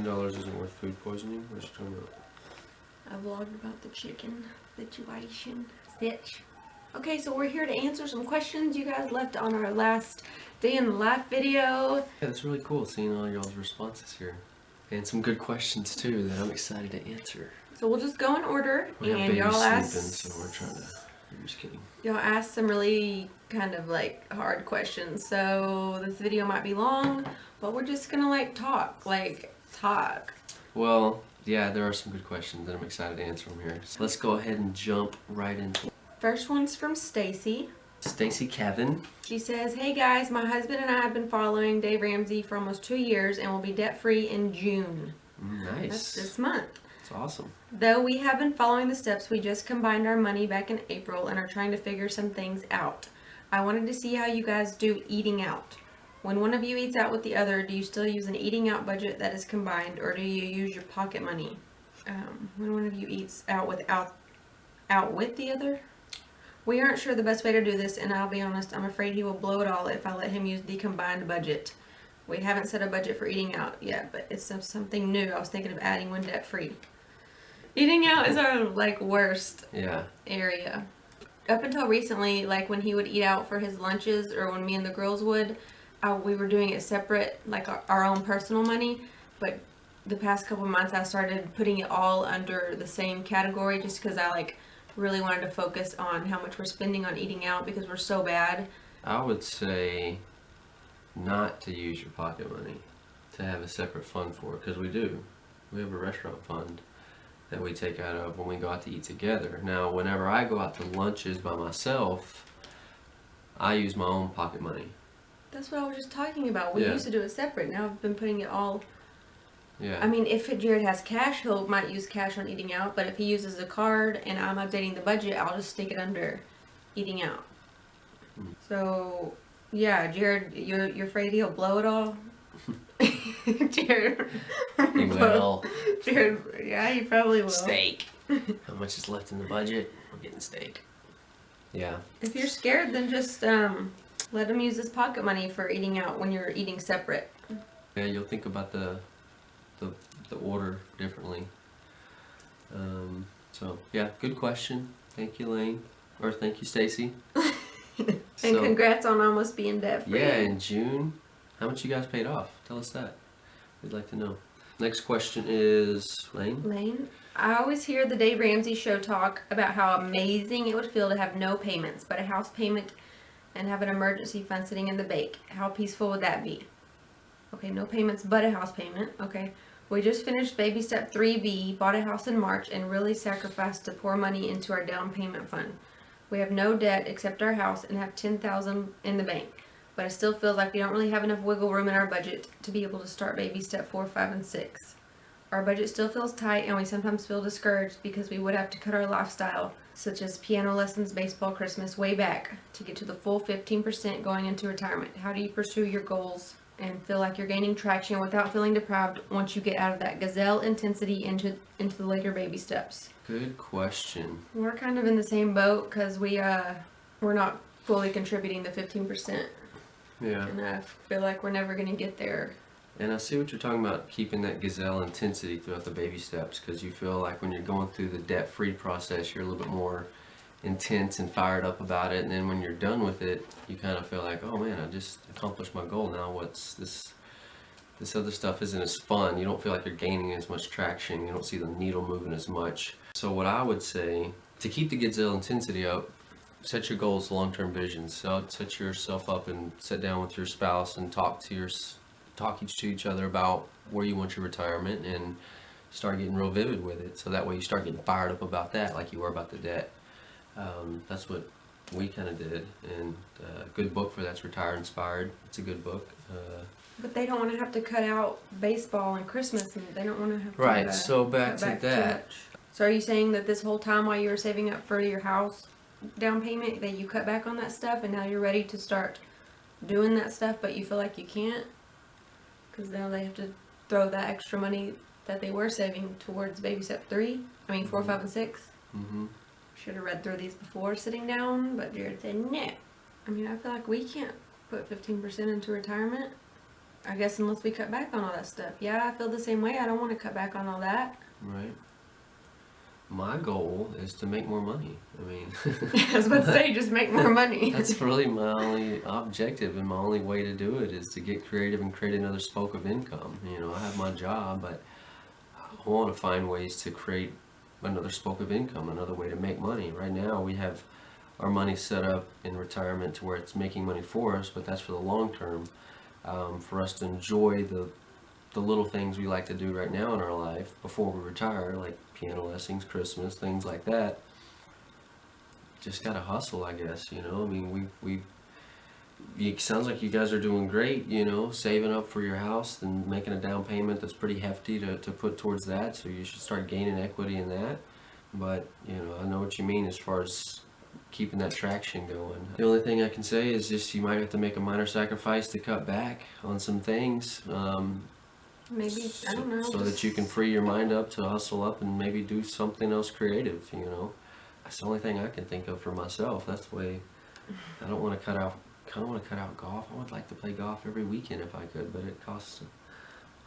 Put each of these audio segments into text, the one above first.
$10 isn't worth food poisoning? What are you talking about? I vlogged about the chicken situation. Okay, so we're here to answer some questions you guys left on our last day in the life video. Yeah, it's really cool seeing all y'all's responses here. And some good questions too that I'm excited to answer. So we'll just go in order. We have and babies y'all sleeping, asked, so we're trying to... I'm just kidding. Y'all asked some really kind of like hard questions. So this video might be long, but we're just gonna talk. Well, yeah, there are some good questions and I'm excited to answer them here. So let's go ahead and jump right into it. First one's from Stacy. Stacy Kevin. She says, "Hey guys, my husband and I have been following Dave Ramsey for almost 2 years and will be debt-free in June." Nice. That's this month. That's awesome. Though we have been following the steps, we just combined our money back in April and are trying to figure some things out. I wanted to see how you guys do eating out. When one of you eats out with the other, do you still use an eating out budget that is combined, or do you use your pocket money? When one of you eats out with the other? We aren't sure the best way to do this, and I'll be honest, I'm afraid he will blow it all if I let him use the combined budget. We haven't set a budget for eating out yet, but it's something new. I was thinking of adding one debt-free. Eating out is our worst area. Up until recently, when he would eat out for his lunches, or when me and the girls would, we were doing it separate, our own personal money. But the past couple months, I started putting it all under the same category, just because I really wanted to focus on how much we're spending on eating out because we're so bad. I would say not to use your pocket money, to have a separate fund for it, because we do. We have a restaurant fund that we take out of when we go out to eat together. Now, whenever I go out to lunches by myself, I use my own pocket money. That's what I was just talking about. We used to do it separate. Now I've been putting it all... Yeah. I mean, if Jared has cash, might use cash on eating out, but if he uses a card and I'm updating the budget, I'll just stick it under eating out. So, yeah, Jared, you're afraid he'll blow it all? Jared. He will. Jared, yeah, he probably will. Steak. How much is left in the budget? We're getting steak. Yeah. If you're scared, then just let him use his pocket money for eating out when you're eating separate. Yeah, you'll think about the order differently. So yeah, good question. Thank you, Lane, or thank you, Stacy. And congrats on almost being debt-free. Yeah, in June. How much you guys paid off? Tell us that. We'd like to know. Next question is Lane. Lane, I always hear the Dave Ramsey show talk about how amazing it would feel to have no payments, but a house payment and have an emergency fund sitting in the bank. How peaceful would that be? Okay, no payments but a house payment. Okay. We just finished baby step 3B, bought a house in March, and really sacrificed to pour money into our down payment fund. We have no debt except our house and have $10,000 in the bank, but it still feels like we don't really have enough wiggle room in our budget to be able to start baby step 4, 5, and 6. Our budget still feels tight, and we sometimes feel discouraged because we would have to cut our lifestyle, such as piano lessons, baseball, Christmas, way back to get to the full 15% going into retirement. How do you pursue your goals and feel like you're gaining traction without feeling deprived once you get out of that gazelle intensity into the later baby steps? Good question. We're kind of in the same boat because we're not fully contributing the 15%. Yeah. And I feel like we're never going to get there. And I see what you're talking about, keeping that gazelle intensity throughout the baby steps, because you feel like when you're going through the debt-free process, you're a little bit more intense and fired up about it, and then when you're done with it, you kind of feel like, oh man, I just accomplished my goal. Now what's this other stuff isn't as fun. You don't feel like you're gaining as much traction. You don't see the needle moving as much. So what I would say, to keep the gazelle intensity up, set your goals, long-term visions. So set yourself up and sit down with your spouse and talk to each other about where you want your retirement, and start getting real vivid with it, so that way you start getting fired up about that like you were about the debt. That's what we kind of did, and a good book for that's Retire Inspired. It's a good book. But they don't want to have to cut out baseball and Christmas, and they don't want to have to right, so back to too that. much. So are you saying that this whole time while you were saving up for your house down payment, that you cut back on that stuff, and now you're ready to start doing that stuff, but you feel like you can't? Because now they have to throw that extra money that they were saving towards baby step 3? I mean 4, 5, and 6? Mm-hmm. Should have read through these before sitting down, but Jared said no. I mean, I feel like we can't put 15% into retirement. I guess unless we cut back on all that stuff. Yeah, I feel the same way. I don't want to cut back on all that. Right. My goal is to make more money. I mean, I was about to say, just make more money. that's really my only objective, and my only way to do it is to get creative and create another spoke of income. You know, I have my job, but I want to find ways to create another spoke of income, another way to make money. Right now, we have our money set up in retirement to where it's making money for us, but that's for the long term. For us to enjoy the little things we like to do right now in our life before we retire, like piano lessons, Christmas, things like that. Just gotta hustle, I guess. You know, I mean, it sounds like you guys are doing great. You know, saving up for your house and making a down payment that's pretty hefty to put towards that. So you should start gaining equity in that. But you know, I know what you mean as far as keeping that traction going. The only thing I can say is just you might have to make a minor sacrifice to cut back on some things. Maybe, I don't know. So that you can free your mind up to hustle up and maybe do something else creative, you know. That's the only thing I can think of for myself. That's the way. I don't want to cut out golf. I would like to play golf every weekend if I could, but it costs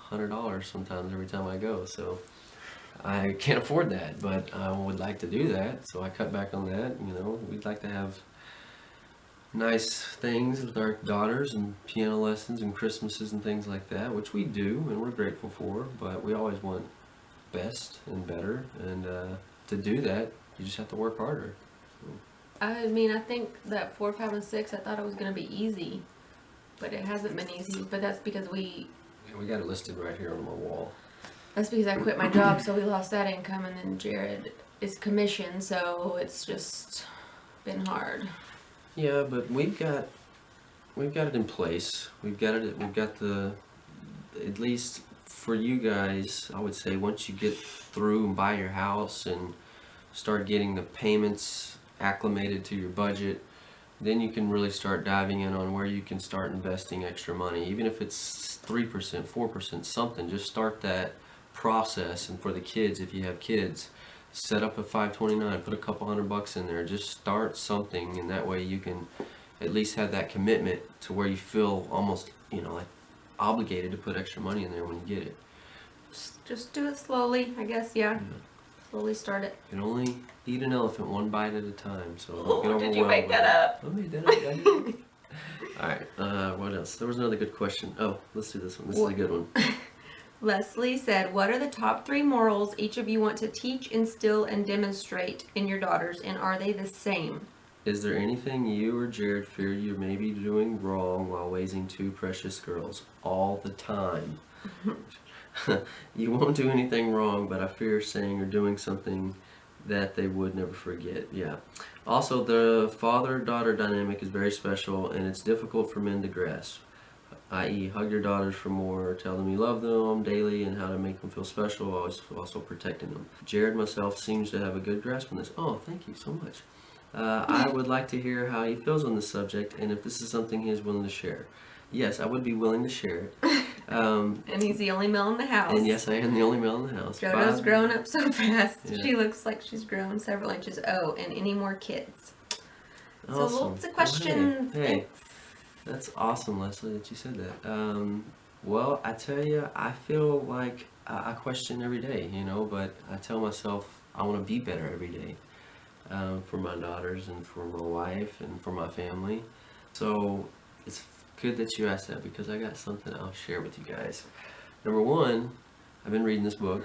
$100 sometimes every time I go, so I can't afford that, but I would like to do that, so I cut back on that. You know, we'd like to have nice things with our daughters and piano lessons and Christmases and things like that, which we do and we're grateful for, but we always want best and better, and to do that you just have to work harder. I mean, I think that 4, 5, and 6, I thought it was going to be easy, but it hasn't been easy, but that's because Yeah, we got it listed right here on my wall. that's because I quit my job, so we lost that income, and then Jared is commissioned, so it's just been hard. Yeah, but we've got it in place. We've got the, at least for you guys, I would say once you get through and buy your house and start getting the payments acclimated to your budget, then you can really start diving in on where you can start investing extra money. Even if it's 3%, 4%, something, just start that process. And for the kids, if you have kids, set up a 529, put a couple $100 in there, just start something, and that way you can at least have that commitment to where you feel almost, you know, like obligated to put extra money in there when you get it. Just do it slowly, I guess, yeah. Slowly start it. You can only eat an elephant one bite at a time, so don't get Oh, overwhelmed. did you make that up? I made that up. I did. Alright, what else? There was another good question. Oh, let's do this one. This is a good one. Leslie said, what are the top 3 morals each of you want to teach, instill, and demonstrate in your daughters, and are they the same? Is there anything you or Jared fear you may be doing wrong while raising 2 precious girls? All the time. You won't do anything wrong, but I fear saying or doing something that they would never forget. Yeah. Also, the father-daughter dynamic is very special, and it's difficult for men to grasp. I.e., hug your daughters for more, tell them you love them daily, and how to make them feel special, always also protecting them. Jared myself seems to have a good grasp on this. Oh, thank you so much. I would like to hear how he feels on this subject, and if this is something he is willing to share. Yes, I would be willing to share it. And he's the only male in the house. And yes, I am the only male in the house. Jodo's grown up so fast. Yeah. She looks like she's grown several inches. Oh, and any more kids? Awesome. So lots of questions. Hey, that's awesome, Leslie, that you said that. Well, I tell you, I feel like I question every day, you know, but I tell myself I want to be better every day for my daughters and for my wife and for my family. So it's good that you asked that, because I got something I'll share with you guys. Number one, I've been reading this book.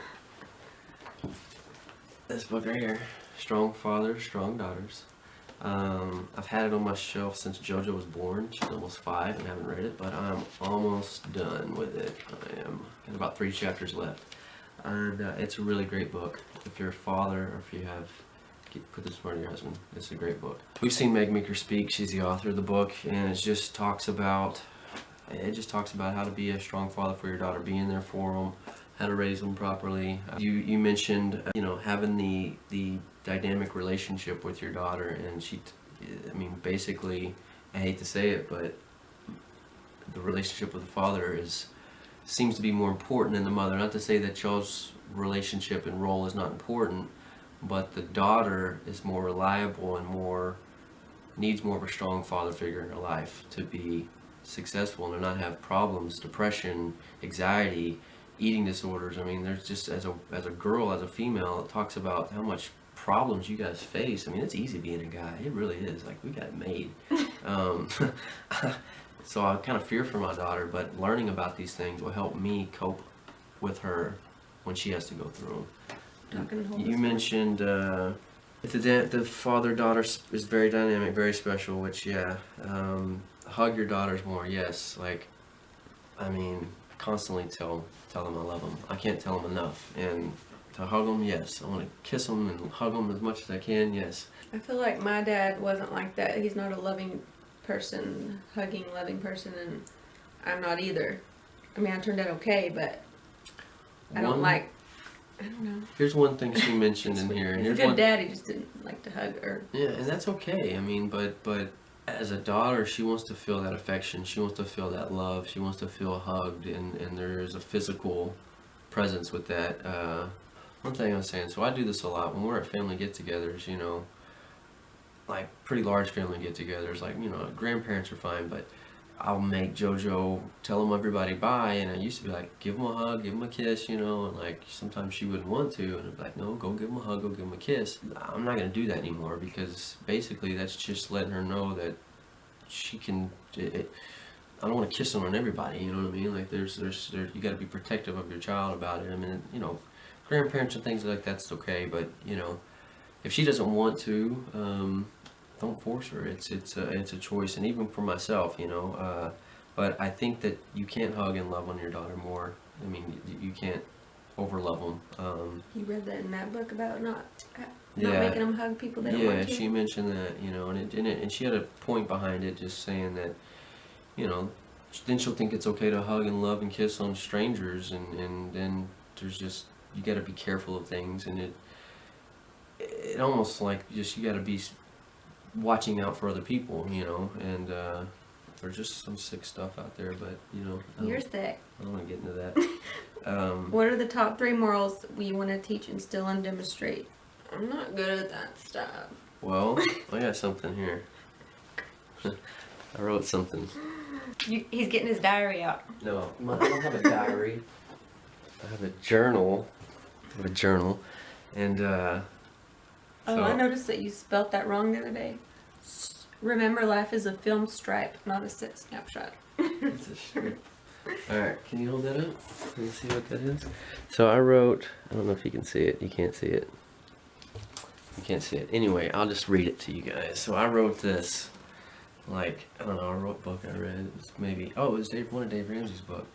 This book right here, Strong Fathers, Strong Daughters. I've had it on my shelf since JoJo was born. She's almost 5 and haven't read it, but I'm almost done with it. Got about 3 chapters left. And it's a really great book. If you're a father, or if you have, put this part of your husband, it's a great book. We've seen Meg Meeker speak. She's the author of the book, and it just talks about how to be a strong father for your daughter, being there for them, how to raise them properly. You mentioned, you know, having the dynamic relationship with your daughter, and I mean, basically, I hate to say it, but the relationship with the father seems to be more important than the mother. Not to say that y'all's relationship and role is not important, but the daughter is more reliable and needs more of a strong father figure in her life to be successful and to not have problems, depression, anxiety, eating disorders. I mean, there's just as a girl, as a female, it talks about how much problems you guys face. I mean, it's easy being a guy. It really is. Like, we got it made. Um, so I kind of fear for my daughter, but learning about these things will help me cope with her when she has to go through them. Not gonna hold You this mentioned the father-daughter is very dynamic, very special. Which, yeah, hug your daughters more. Yes, like, I mean, I constantly tell them I love them. I can't tell them enough. And to hug them, yes. I want to kiss them and hug them as much as I can. Yes. I feel like my dad wasn't like that. He's not a loving person, hugging, loving person, and I'm not either. I mean, I turned out okay, but I don't like. I don't know. Here's one thing she mentioned in here, and He's here's a good one. dad. He just didn't like to hug her. Yeah, and that's okay. I mean, but as a daughter, she wants to feel that affection. She wants to feel that love. She wants to feel hugged, and there's a physical presence with that. One thing I was saying, so I do this a lot when we're at family get-togethers. You know, like pretty large family get-togethers. Like, you know, grandparents are fine, but I'll make JoJo tell everybody bye, and I used to be like, give them a hug, give them a kiss, you know, and like sometimes she wouldn't want to, and I'd be like, no, go give them a hug, go give them a kiss. I'm not gonna do that anymore because basically that's just letting her know that she can. I don't want to kiss on everybody, you know what I mean? Like there's you got to be protective of your child about it. I mean, you know, grandparents and things like that's okay, but you know, if she doesn't want to. Don't force her. It's a choice, and even for myself, you know. But I think that you can't hug and love on your daughter more. I mean, you can't overlove them. You read that in that book about not Yeah. making them hug people they don't Yeah, want to. she mentioned that, you know, and she had a point behind it, just saying that, you know, then she'll think it's okay to hug and love and kiss on strangers, and then there's just you got to be careful of things, and it almost like just you got to be watching out for other people, you know, and there's just some sick stuff out there, but you know, You're sick. I don't want to get into that. What are the top 3 morals we want to teach, instill, and demonstrate? I'm not good at that stuff. Well, I got something here. I wrote something. He's getting his diary out. No, I don't have a diary. I have a journal. And Oh, so, I noticed that you spelt that wrong the other day. Remember, life is a film stripe, not a set snapshot. it's a shirt. All right, can you hold that up? Can you see what that is? So I wrote. I don't know if you can see it. You can't see it. You can't see it. Anyway, I'll just read it to you guys. So I wrote this. Like, I don't know. I wrote a book I read. It was maybe. Oh, it was one of Dave Ramsey's book.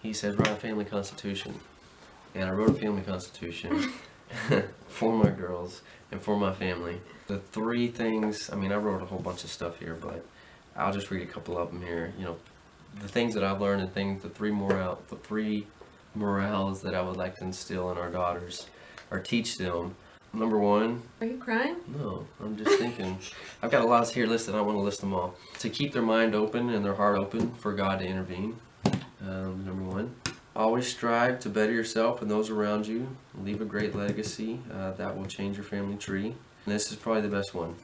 He said write a family constitution, and I wrote a family constitution for my girls and for my family. The 3 things. I mean, I wrote a whole bunch of stuff here, but I'll just read a couple of them here. You know, the things that I've learned and things. The 3 morals that I would like to instill in our daughters or teach them. Number 1. Are you crying? No, I'm just thinking. I've got a lot here listed. I don't want to list them all. To keep their mind open and their heart open for God to intervene. Number 1. Always strive to better yourself and those around you. Leave a great legacy that will change your family tree. And this is probably the best one.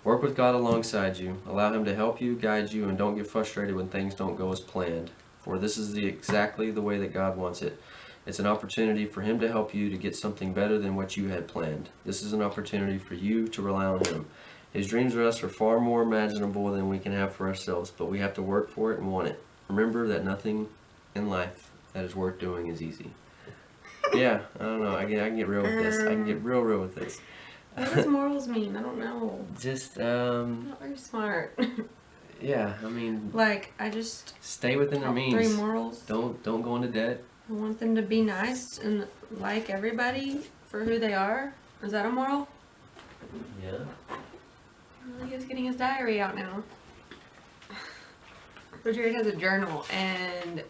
Work with God alongside you. Allow Him to help you, guide you, and don't get frustrated when things don't go as planned. For this is exactly the way that God wants it. It's an opportunity for Him to help you to get something better than what you had planned. This is an opportunity for you to rely on Him. His dreams for us are far more imaginable than we can have for ourselves, but we have to work for it and want it. Remember that nothing in life that is worth doing is easy. Yeah, I don't know. I can get real with this. I can get real with this. What does morals mean? I don't know. Just, Not very smart. yeah, I mean, Like, I just stay within their top means. 3 morals. Don't go into debt. I want them to be nice and like everybody for who they are. Is that a moral? Yeah. Well, he's getting his diary out now. So Jared has a journal, and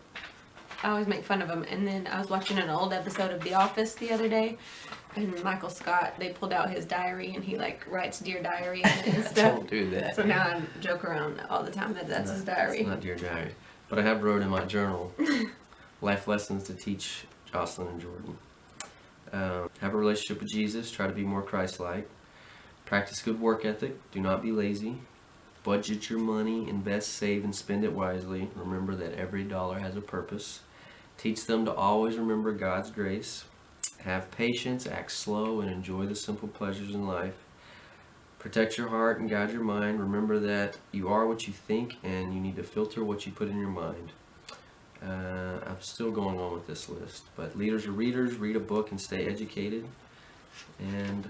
I always make fun of him. And then I was watching an old episode of The Office the other day, and Michael Scott, they pulled out his diary, and he like writes Dear Diary in it and stuff. Don't do that. So now I joke around all the time that that's his diary. It's not Dear Diary. But I have wrote in my journal, life lessons to teach Jocelyn and Jordan. Have a relationship with Jesus. Try to be more Christ-like. Practice good work ethic. Do not be lazy. Budget your money, invest, save, and spend it wisely. Remember that every dollar has a purpose. Teach them to always remember God's grace. Have patience, act slow, and enjoy the simple pleasures in life. Protect your heart and guide your mind. Remember that you are what you think, and you need to filter what you put in your mind. I'm still going on with this list, but leaders are readers. Read a book and stay educated. And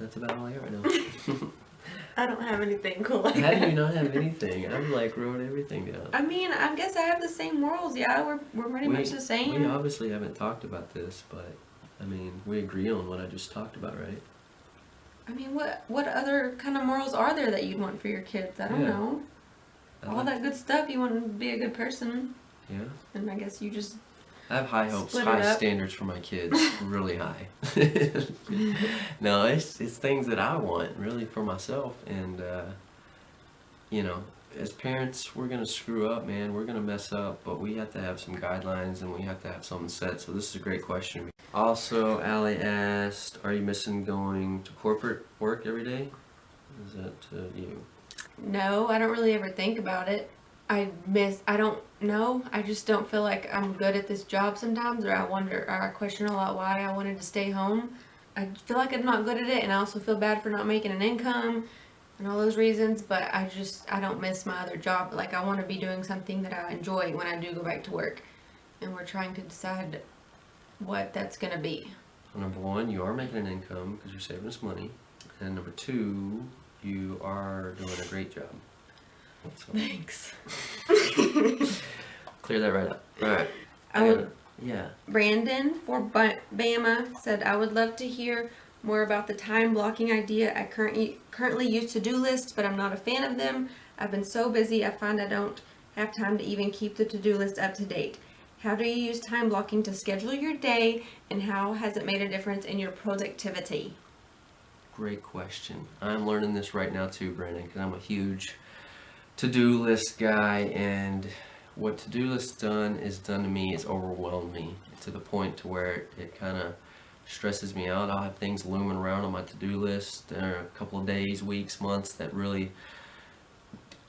that's about all I got right now. I don't have anything cool like How do you that. not have anything? I've like wrote everything down. I mean, I guess I have the same morals. Yeah, we're pretty much the We same. obviously haven't talked about this, but I mean, we agree on what I just talked about, right? I mean, what other kind of morals are there that you'd want for your kids? I don't Yeah. know. All that good stuff. You want to be a good person, Yeah. and I guess you just I have high hopes, Split it high up. standards for my kids, really high. No, it's things that I want really for myself, and you know, as parents, we're gonna screw up, man. We're gonna mess up, but we have to have some guidelines and we have to have something set. So this is a great question. Also, Allie asked, "Are you missing going to corporate work every day?" Is that you? no. I don't really ever think about it. I don't know. I just don't feel like I'm good at this job sometimes, or I question a lot why I wanted to stay home. I feel like I'm not good at it, and I also feel bad for not making an income and all those reasons, but I don't miss my other job. Like, I want to be doing something that I enjoy when I do go back to work, and we're trying to decide what that's going to be. Well, number one, you are making an income because you're saving us money, and number two, you are doing a great job. So, Thanks. clear that right up. All right. I would. Yeah. Brandon for Bama said, I would love to hear more about the time blocking idea. I currently use to-do lists, but I'm not a fan of them. I've been so busy, I find I don't have time to even keep the to-do list up to date. How do you use time blocking to schedule your day, and how has it made a difference in your productivity? Great question. I'm learning this right now too, Brandon, because I'm a huge to-do list guy, and what to-do list done to me is overwhelmed me to the point to where it kind of stresses me out. I'll have things looming around on my to-do list. There are a couple of days, weeks, months that really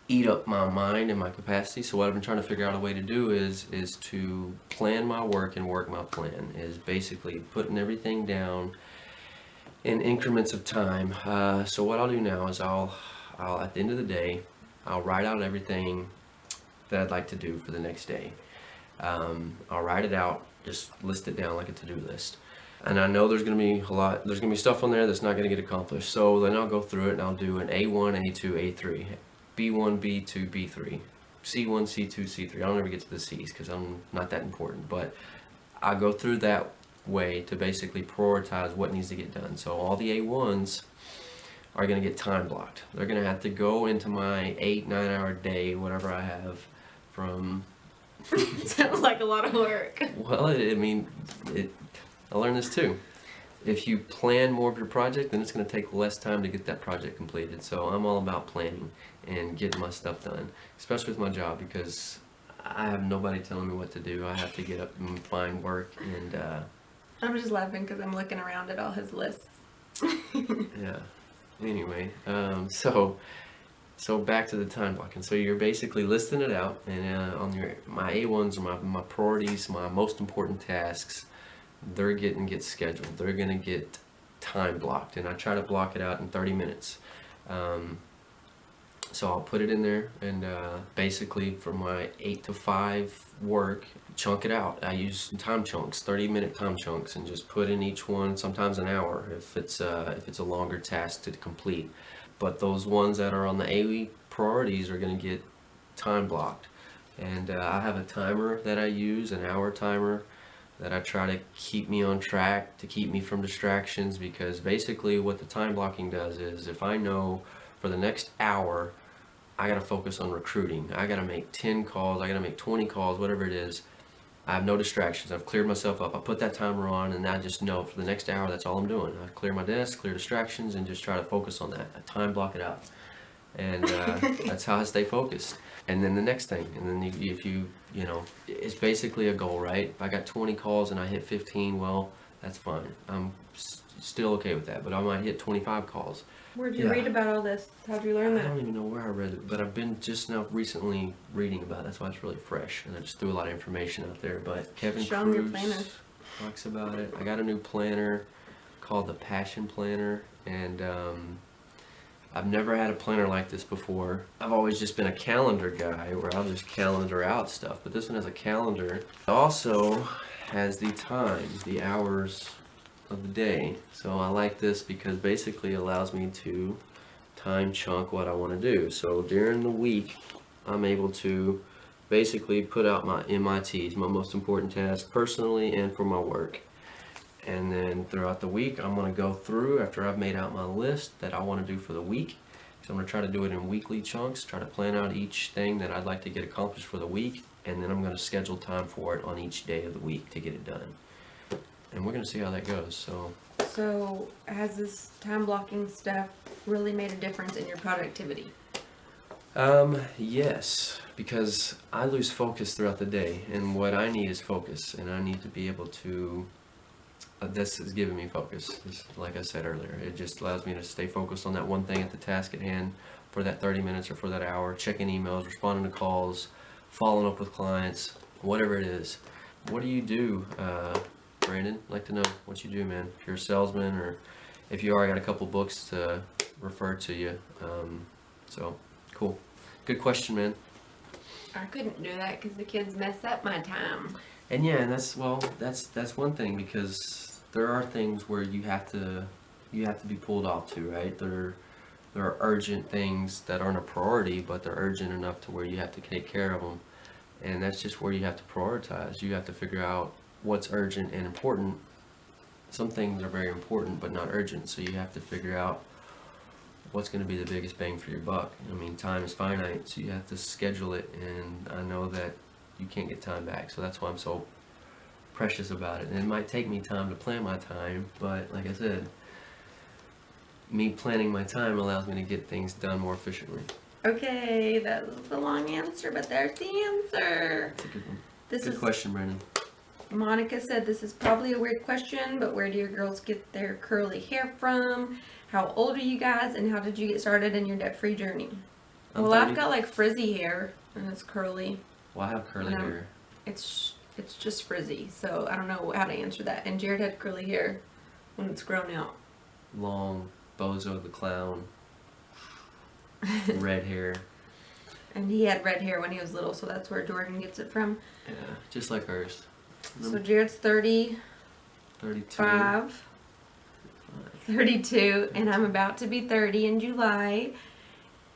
eat up my mind and my capacity. So what I've been trying to figure out a way to do is to plan my work and work my plan, is basically putting everything down in increments of time. So what I'll do now is I'll at the end of the day, I'll write out everything that I'd like to do for the next day. I'll write it out, just list it down like a to-do list. And I know there's gonna be stuff on there that's not gonna get accomplished. So then I'll go through it and I'll do an A1, A2, A3, B1, B2, B3, C1, C2, C3. I'll never get to the C's because I'm not that important, but I go through that way to basically prioritize what needs to get done. So all the A1s are going to get time blocked. They're going to have to go into my 8-9 hour day, whatever I have from, Sounds like a lot of work. well, I learned this too. If you plan more of your project, then it's going to take less time to get that project completed. So I'm all about planning and getting my stuff done, especially with my job, because I have nobody telling me what to do. I have to get up and find work, and I'm just laughing because I'm looking around at all his lists. yeah. Anyway, so back to the time blocking. So you're basically listing it out, and on my A1s are my priorities, my most important tasks. They're get scheduled. They're gonna get time blocked, and I try to block it out in 30 minutes. So I'll put it in there, and basically for my 8 to 5 work, chunk it out. I use time chunks, 30-minute time chunks, and just put in each one, sometimes an hour if it's a longer task to complete. But those ones that are on the A priorities are going to get time blocked. And I have a timer that I use, an hour timer, that I try to keep me on track, to keep me from distractions, because basically what the time blocking does is, if I know for the next hour I gotta focus on recruiting, I gotta make 10 calls, I gotta make 20 calls, whatever it is, I have no distractions, I've cleared myself up, I put that timer on, and I just know for the next hour that's all I'm doing. I clear my desk, clear distractions, and just try to focus on that. I time block it out, and that's how I stay focused. And then the next thing, and then if you know, it's basically a goal, right? If I got 20 calls and I hit 15, well, that's fine. I'm still okay with that, but I might hit 25 calls. Where'd you Yeah. read about all this? How'd you learn I that? don't even know where I read it, but I've been just now recently reading about it. That's why it's really fresh, and I just threw a lot of information out there. But Kevin Show 'em your Cruz planner. talks about it. I got a new planner called the Passion Planner, and I've never had a planner like this before. I've always just been a calendar guy where I'll just calendar out stuff, but this one has a calendar. It also has the time, the hours of the day. So I like this because basically it allows me to time chunk what I want to do. So during the week, I'm able to basically put out my MITs, my most important tasks personally and for my work. And then throughout the week, I'm going to go through after I've made out my list that I want to do for the week. So I'm going to try to do it in weekly chunks, try to plan out each thing that I'd like to get accomplished for the week, and then I'm going to schedule time for it on each day of the week to get it done. And we're going to see how that goes. So has this time blocking stuff really made a difference in your productivity? Yes, because I lose focus throughout the day, and what I need is focus, and I need to be able to this is giving me focus. Like I said earlier, it just allows me to stay focused on that one thing at the task at hand for that 30 minutes or for that hour, checking emails, responding to calls, following up with clients, whatever it is. What do you do, Brandon? I'd like to know what you do, man. If you're a salesman, or if you are, I got a couple books to refer to you. So, cool. Good question, man. I couldn't do that because the kids mess up my time. And yeah, and that's one thing, because there are things where you have to be pulled off to, right? There are urgent things that aren't a priority, but they're urgent enough to where you have to take care of them, and that's just where you have to prioritize. You have to figure out what's urgent and important. Some things are very important but not urgent, so you have to figure out what's going to be the biggest bang for your buck. I mean, time is finite, so you have to schedule it, and I know that you can't get time back, so that's why I'm so precious about it. And it might take me time to plan my time, but like I said, me planning my time allows me to get things done more efficiently. Okay, that was a long answer, but there's the answer. That's a good one. This Good is question, Brandon. Monica said this is probably a weird question, but where do your girls get their curly hair from? How old are you guys, and how did you get started in your debt-free journey? I'm Well, 30. I've got like frizzy hair, and it's curly. Well, I have curly No. hair. It's just frizzy, so I don't know how to answer that. And Jared had curly hair when it's grown out. Long, Bozo the Clown, red hair. And he had red hair when he was little, so that's where Jordan gets it from. Yeah, just like hers. So Jared's 35, 32. 32, and I'm about to be 30 in July.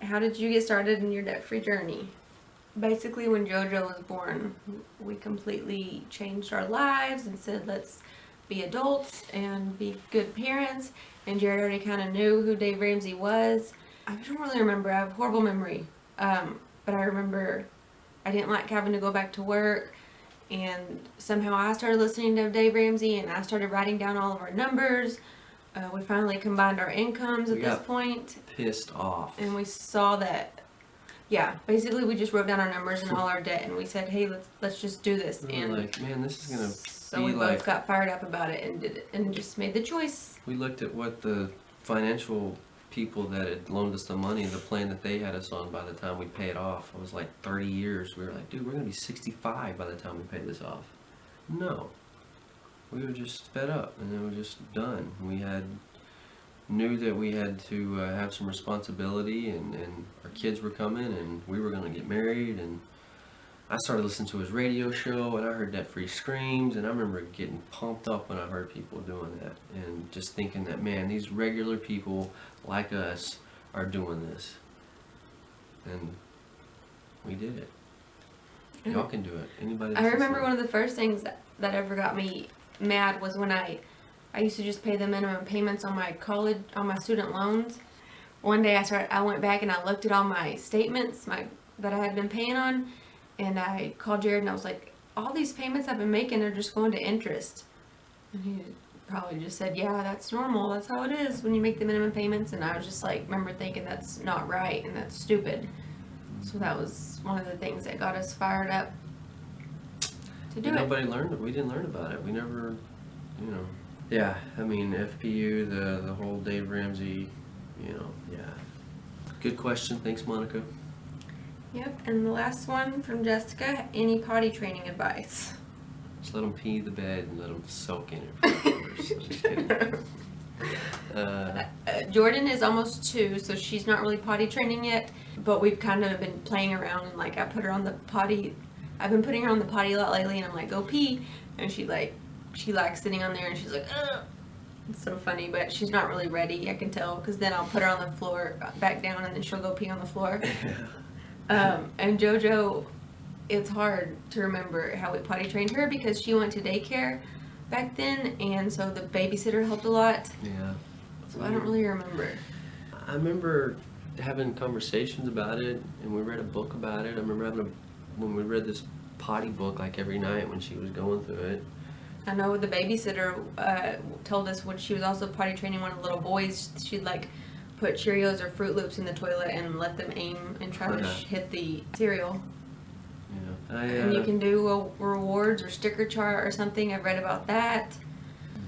How did you get started in your debt-free journey? Basically, when JoJo was born, we completely changed our lives and said, let's be adults and be good parents. And Jared already kind of knew who Dave Ramsey was. I don't really remember. I have horrible memory. But I remember I didn't like having to go back to work. And somehow I started listening to Dave Ramsey, and I started writing down all of our numbers. We finally combined our incomes at this point. Pissed off. And we saw that, yeah, basically we just wrote down our numbers and all our debt, and we said, hey, let's just do this. And And we're like, man, this is gonna so be we like. both got fired up about it and did it, and just made the choice. We looked at what the financial people that had loaned us the money, the plan that they had us on by the time we pay it off. It was like 30 years. We were like, dude, we're gonna be 65 by the time we pay this off. No. We were just fed up, and then we were just done. We knew that we had to have some responsibility, and our kids were coming, and we were gonna get married, and I started listening to his radio show, and I heard Debt-Free Screams, and I remember getting pumped up when I heard people doing that, and just thinking that, man, these regular people like us are doing this, and we did it. Y'all can do it. Anybody. I remember one of the first things that ever got me mad was when I used to just pay the minimum payments on my student loans. One day I went back and I looked at all my statements that I had been paying on, and I called Jared and I was like, all these payments I've been making are just going to interest. And he probably just said, yeah, that's normal. That's how it is when you make the minimum payments. And I was just like, remember thinking that's not right and that's stupid. So that was one of the things that got us fired up to do it. Nobody learned it. We didn't learn about it. We never, Yeah, I mean FPU, the whole Dave Ramsey, yeah. Good question. Thanks, Monica. Yep, and the last one from Jessica, any potty training advice? Just let them pee the bed and let them soak in it for hours. I'm just kidding. Jordan is almost 2, so she's not really potty training yet, but we've kind of been playing around and like I put her on the potty. I've been putting her on the potty a lot lately, and I'm like, go pee, and she likes sitting on there and she's like, ugh. It's so funny, but she's not really ready, I can tell, because then I'll put her on the floor back down and then she'll go pee on the floor. And JoJo, it's hard to remember how we potty trained her because she went to daycare back then, and so the babysitter helped a lot. Yeah. So I don't really remember. I remember having conversations about it, and we read a book about it. I remember when we read this potty book like every night when she was going through it. I know the babysitter told us when she was also potty training one of the little boys, she'd like put Cheerios or Fruit Loops in the toilet and let them aim and try to hit the cereal. Yeah. And you can do a rewards or sticker chart or something. I've read about that.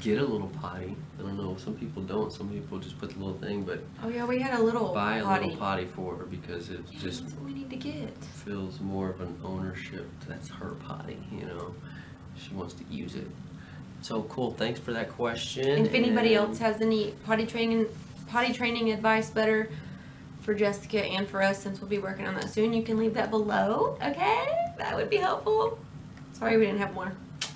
Get a little potty. I don't know. Some people don't. Some people just put the little thing, but Oh yeah, we had a little buy potty. a little potty for her because it Yeah, just that's what we need to get. feels more of an ownership. That's her potty, She wants to use it. So cool. Thanks for that question. And if anybody else has any potty training advice better for Jessica and for us, since we'll be working on that soon, you can leave that below. Okay, that would be helpful. Sorry we didn't have more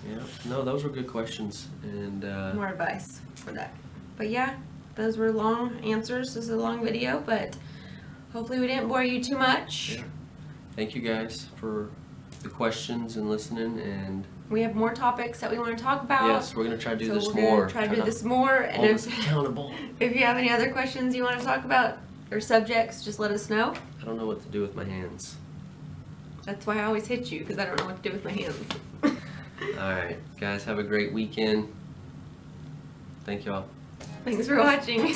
Yeah. No, those were good questions, and more advice for that. But yeah, those were long answers. This is a long video, but hopefully we didn't bore you too much. yeah. Thank you guys for the questions and listening. And We have more topics that we want to talk about. yes, we're gonna try to do so this we're more. gonna try to do this more. And Hold us accountable. if you have any other questions you want to talk about or subjects, just let us know. I don't know what to do with my hands. That's why I always hit you, because I don't know what to do with my hands. All right, guys, have a great weekend. Thank y'all. Thanks for watching.